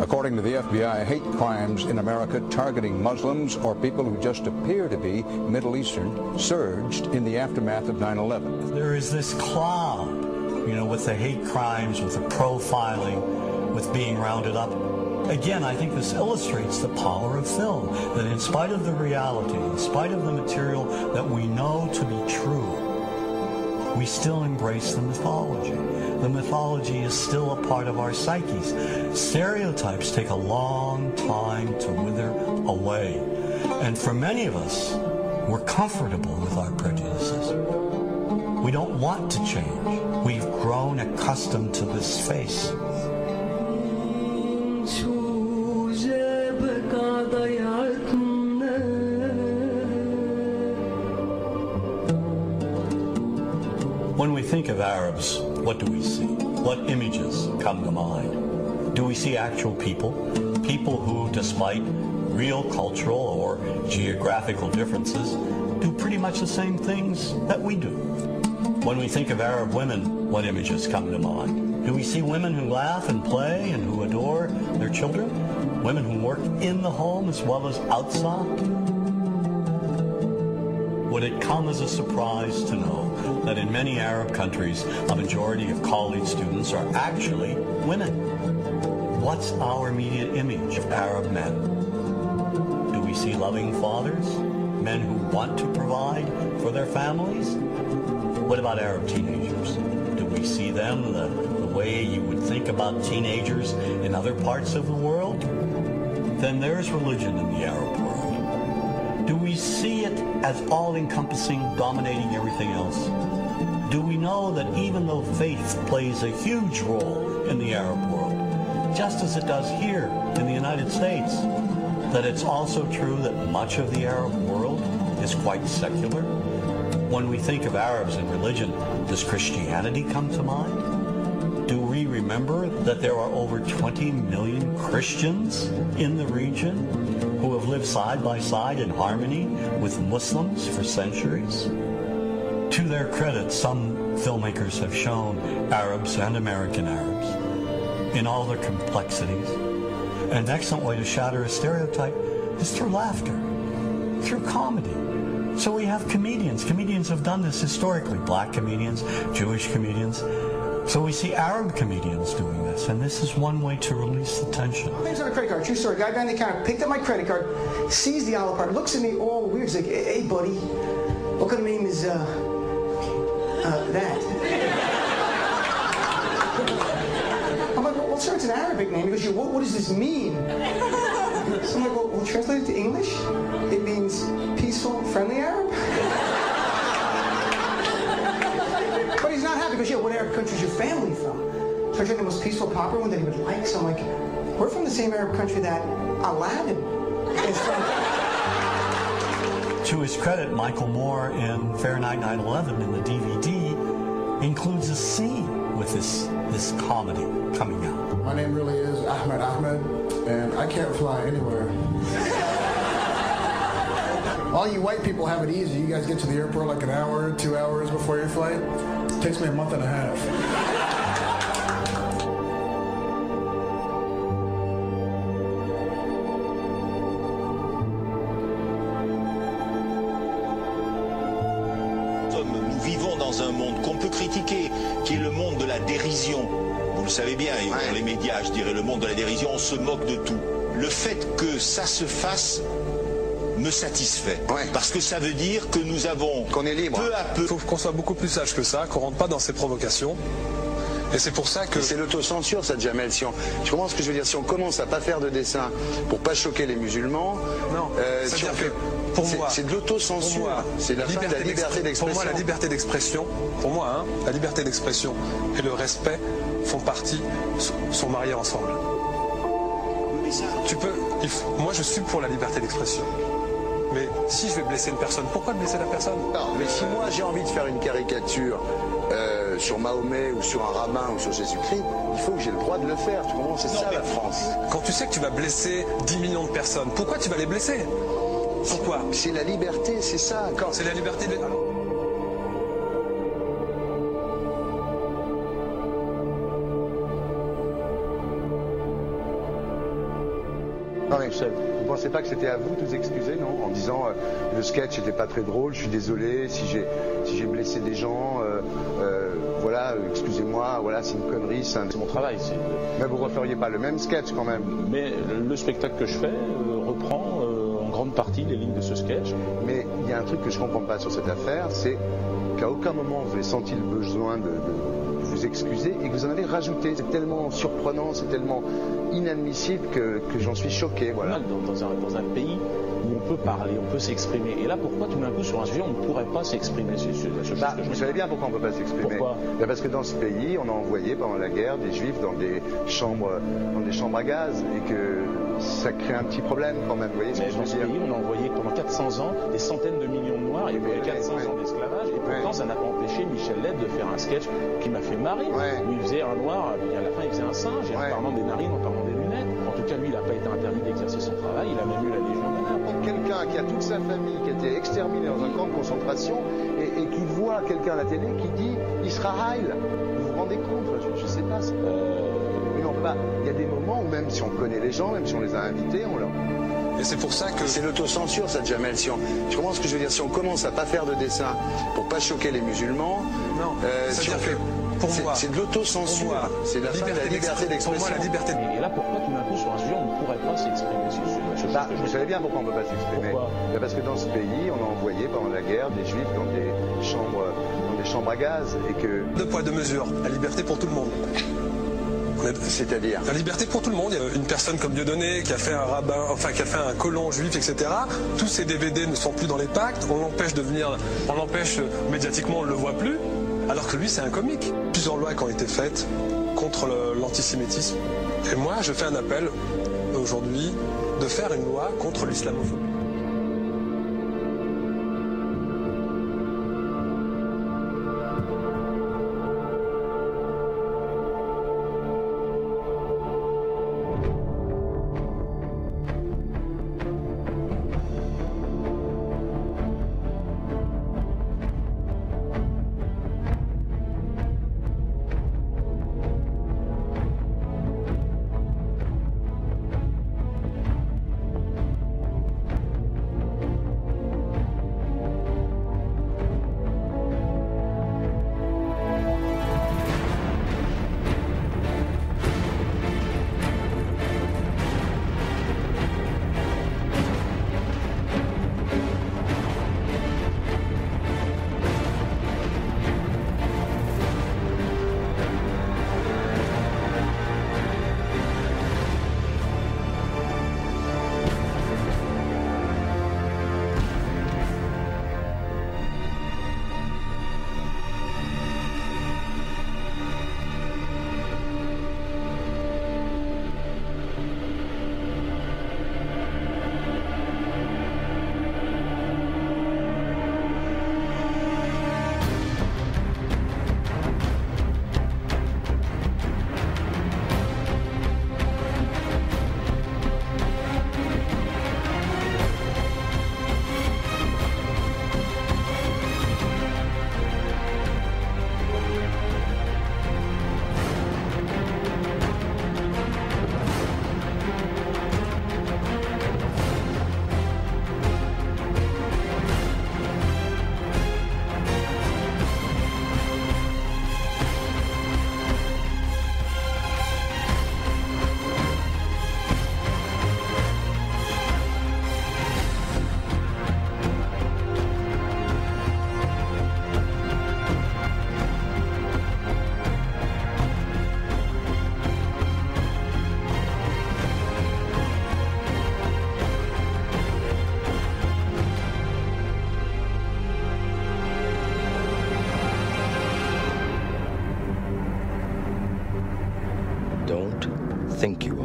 According to the FBI, hate crimes in America targeting Muslims or people who just appear to be Middle Eastern surged in the aftermath of 9/11. There is this cloud, with the hate crimes, with the profiling, with being rounded up. Again, I think this illustrates the power of film, that in spite of the reality, in spite of the material that we know to be true, we still embrace the mythology. The mythology is still a part of our psyches. Stereotypes take a long time to wither away. And for many of us, we're comfortable with our prejudices. We don't want to change. We've grown accustomed to this face. When we think of Arabs, what do we see? What images come to mind? Do we see actual people? People who, despite real cultural or geographical differences, do pretty much the same things that we do. When we think of Arab women, what images come to mind? Do we see women who laugh and play and who adore their children? Women who work in the home as well as outside? Would it come as a surprise to know that in many Arab countries, a majority of college students are actually women? What's our immediate image of Arab men? Do we see loving fathers? Men who want to provide for their families? What about Arab teenagers? Do we see them the way you would think about teenagers in other parts of the world? Then there's religion in the Arab world. Do we see it as all-encompassing, dominating everything else? Do we know that even though faith plays a huge role in the Arab world, just as it does here in the United States, that it's also true that much of the Arab world is quite secular? When we think of Arabs and religion, does Christianity come to mind? Do we remember that there are over 20 million Christians in the region who have lived side by side in harmony with Muslims for centuries? To their credit, some filmmakers have shown Arabs and American Arabs in all their complexities. An excellent way to shatter a stereotype is through laughter, through comedy. So we have comedians. Comedians have done this historically, black comedians, Jewish comedians. So we see Arab comedians doing this, and this is one way to release the tension. My name's on a credit card, true story. Guy behind the counter picked up my credit card, sees the olive part, looks at me all weird. He's like, hey, buddy, what kind of name is, that? I'm like, well, sir, it's an Arabic name. He goes, yeah, what does this mean? So I'm like, well, translate it to English. It means peaceful, friendly Arab. But he's not happy because, yeah, what Arab country is your family from? So I tried the most peaceful, proper one that he would like. So I'm like, we're from the same Arab country that Aladdin is from. To his credit, Michael Moore in Fahrenheit 9/11 in the DVD includes a scene with this comedy coming out. My name really is Ahmed, and I can't fly anywhere. All you white people have it easy. You guys get to the airport like an hour, 2 hours before your flight. It takes me a month and a half. Nous vivons dans un monde qu'on peut critiquer, qui est le monde de la dérision. Vous le savez bien, dans les médias, je dirais le monde de la dérision, on se moque de tout. Le fait que ça se fasse me satisfait. Parce que ça veut dire que nous avons, qu'on est libre, peu à peu... Il faut qu'on soit beaucoup plus sage que ça, qu'on rentre pas dans ces provocations. Et c'est pour ça que... C'est l'autocensure, ça, Jamel. Tu comprends ce que je veux dire? Si on commence à pas faire de dessin pour pas choquer les musulmans... Non, si on fait... Pour moi, c'est de l'autocensure. C'est la fin de la liberté d'expression. Pour moi, la liberté d'expression, la liberté d'expression et le respect font partie, sont mariés ensemble. Moi, je suis pour la liberté d'expression. Mais si je vais blesser une personne, pourquoi blesser la personne? Non, mais si moi j'ai envie de faire une caricature sur Mahomet ou sur un rabbin ou sur Jésus-Christ, il faut que j'ai le droit de le faire. Tu comprends? C'est ça la France. Quand tu sais que tu vas blesser 10 millions de personnes, pourquoi tu vas les blesser? Pourquoi? C'est la liberté, c'est ça. C'est la liberté de... arrive seul. Vous pensez pas que c'était à vous de vous excuser, non? En disant le sketch n'était pas très drôle, je suis désolé si j'ai blessé des gens, voilà, excusez-moi, voilà, c'est une connerie, c'est mon travail. Mais vous referiez pas le même sketch quand même? Mais le spectacle que je fais reprend en grande partie les lignes de ce sketch. Mais il y a un truc que je comprends pas sur cette affaire, c'est qu'à aucun moment vous avez senti le besoin de vous excuser et que vous en avez rajouté. C'est tellement surprenant, c'est tellement inadmissible que j'en suis choqué. Voilà. Dans un pays où on peut parler, on peut s'exprimer. Et là, pourquoi tout d'un coup, sur un sujet, on ne pourrait pas s'exprimer? Vous savez bien pourquoi on ne peut pas s'exprimer. Pourquoi? Parce que dans ce pays, on a envoyé pendant la guerre des juifs dans des chambres à gaz et que ça crée un petit problème quand même. Vous voyez ce que je veux dire? Dans ce pays, on a envoyé pendant 400 ans des centaines de millions de Noirs. Il y a eu 400 ans d'esclavage. Et pourtant, ça n'a pas empêché Michel Leb de faire un sketch qui m'a fait marrer. Où il faisait un noir, et à la fin, il faisait un singe. Et en parlant des narines, en parlant des lunettes. En tout cas, lui, il n'a pas été interdit d'exercer son travail. Il a même eu la Légion d'honneur. Quelqu'un qui a toute sa famille qui a été exterminée dans un camp de concentration et qui voit quelqu'un à la télé qui dit Israël, vous vous rendez compte? Je sais pas. Mais on peut pas. Il y a des moments où même si on connaît les gens, même si on les a invités, on leur... Et c'est pour ça que... C'est l'autocensure, ça, Jamel. Je comprends ce que je veux dire. Si on commence à pas faire de dessin pour pas choquer les musulmans, non, c'est de l'autocensure. C'est la liberté d'expression. Pour moi, la liberté. Et là, pourquoi tout d'un coup, sur un sujet, on ne pourrait pas s'exprimer? Vous savez bien pourquoi on ne peut pas s'exprimer. Parce que dans ce pays, on a envoyé pendant la guerre des juifs dans des chambres à gaz et que... Deux poids, deux mesures. La liberté pour tout le monde. C'est-à-dire la liberté pour tout le monde. Il y a une personne comme Dieudonné qui a fait un rabbin, enfin qui a fait un colon juif, etc. Tous ces DVD ne sont plus dans les pactes. On l'empêche médiatiquement, on ne le voit plus. Alors que lui, c'est un comique. Plusieurs lois qui ont été faites contre l'antisémitisme. Et moi, je fais un appel aujourd'hui de faire une loi contre l'islamophobie. Don't think you